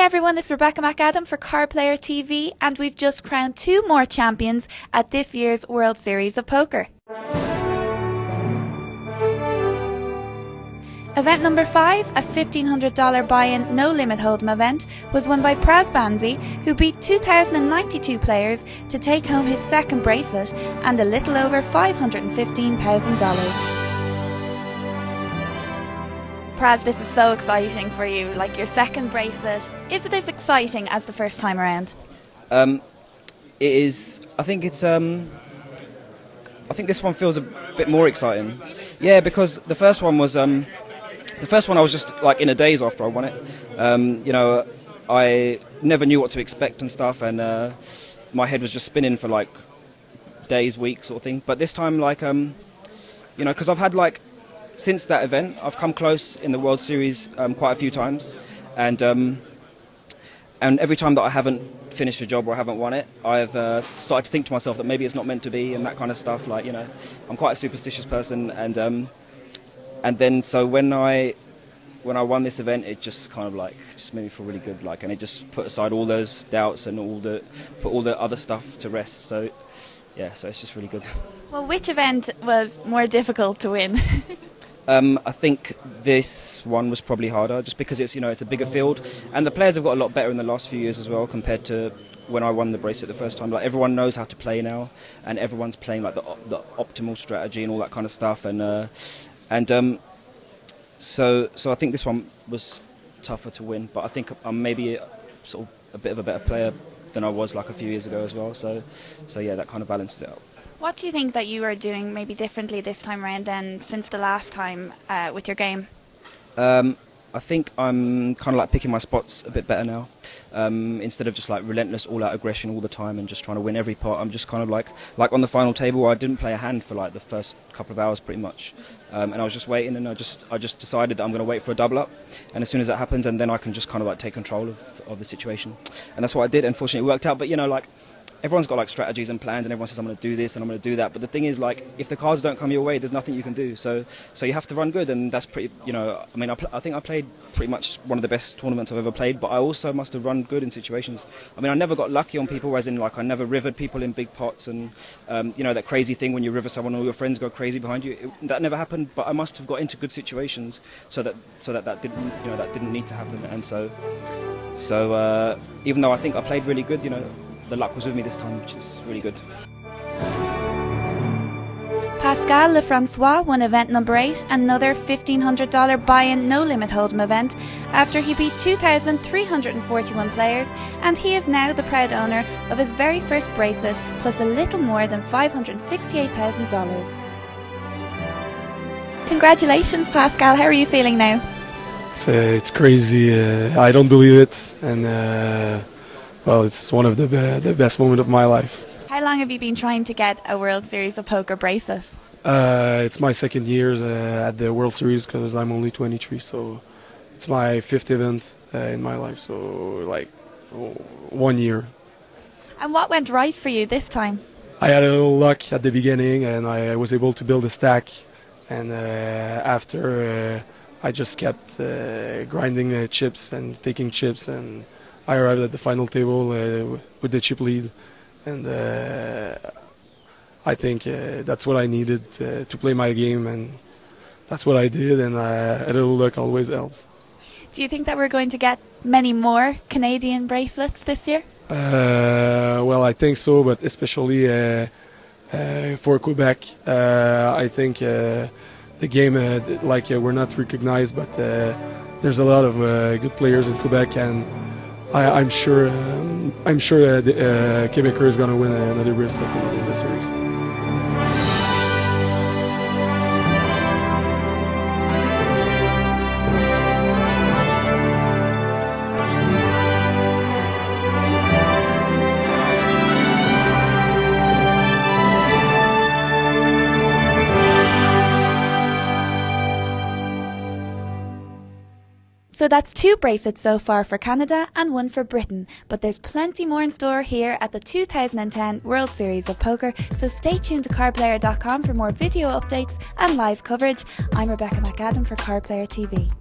everyone, it's Rebecca McAdam for Card Player TV, and we've just crowned 2 more champions at this year's World Series of Poker. Event number 5, a $1,500 buy-in no-limit hold'em event, was won by Praz Bansi, who beat 2,092 players to take home his second bracelet and a little over $515,000. Praz, this is so exciting for you, like your second bracelet. Is it as exciting as the first time around? It is. I think it's. I think this one feels a bit more exciting. Yeah, because the first one was. The first one I was just like in a daze after I won it. You know, I never knew what to expect and stuff, and my head was just spinning for like days, weeks, sort of thing. But this time, like, you know, because I've had like. Since that event, I've come close in the World Series quite a few times, and every time that I haven't finished a job or I haven't won it, I've started to think to myself that maybe it's not meant to be and that kind of stuff. Like, you know, I'm quite a superstitious person, and then so when I won this event, it just kind of like just made me feel really good, like, and it just put aside all those doubts and put all the other stuff to rest. So yeah, so it's just really good. Well, which event was more difficult to win? I think this one was probably harder, just because it's, you know, it's a bigger field, and the players have got a lot better in the last few years as well compared to when I won the bracelet the first time. Like, everyone knows how to play now, and everyone's playing like the optimal strategy and all that kind of stuff, and so I think this one was tougher to win, but I think I'm maybe sort of a bit of a better player than I was like a few years ago as well. So yeah, that kind of balances it out. What do you think that you are doing maybe differently this time around than since the last time with your game? I think I'm kind of like picking my spots a bit better now. Instead of just like relentless all-out aggression all the time and just trying to win every pot, I'm just kind of like on the final table, I didn't play a hand for like the first couple of hours pretty much, and I was just waiting, and I just decided that I'm going to wait for a double up, and as soon as that happens, and then I can just kind of like take control of the situation, and that's what I did. Unfortunately, it worked out, but you know, like, everyone's got like strategies and plans, and everyone says I'm going to do this and I'm going to do that, but the thing is, like, if the cards don't come your way, there's nothing you can do. So you have to run good, and that's pretty, you know, I mean, I think I played pretty much one of the best tournaments I've ever played, but I also must have run good in situations. I mean, I never got lucky on people, as in like I never rivered people in big pots, and you know, that crazy thing when you river someone, all your friends go crazy behind you. That never happened, but I must have got into good situations so that didn't, you know, that didn't need to happen. And so even though I think I played really good, you know, the luck was with me this time, which is really good. Pascal LeFrancois won event number 8, another $1,500 buy-in no-limit hold'em event, after he beat 2,341 players, and he is now the proud owner of his very first bracelet, plus a little more than $568,000. Congratulations, Pascal. How are you feeling now? It's crazy. I don't believe it, and well, it's one of the best moments of my life. How long have you been trying to get a World Series of Poker bracelet? It's my second year at the World Series, because I'm only 23, so it's my 5th event in my life, so like 1 year. And what went right for you this time? I had a little luck at the beginning, and I was able to build a stack, and after I just kept grinding chips and taking chips, and I arrived at the final table with the chip lead, and I think that's what I needed to play my game, and that's what I did, and a little luck always helps. Do you think that we're going to get many more Canadian bracelets this year? Well, I think so, but especially for Quebec, I think the game, we're not recognized, but there's a lot of good players in Quebec, and I'm sure the Quebecer is going to win another bracelet in the series. So that's 2 bracelets so far for Canada and 1 for Britain, but there's plenty more in store here at the 2010 World Series of Poker, so stay tuned to cardplayer.com for more video updates and live coverage. I'm Rebecca McAdam for Card Player TV.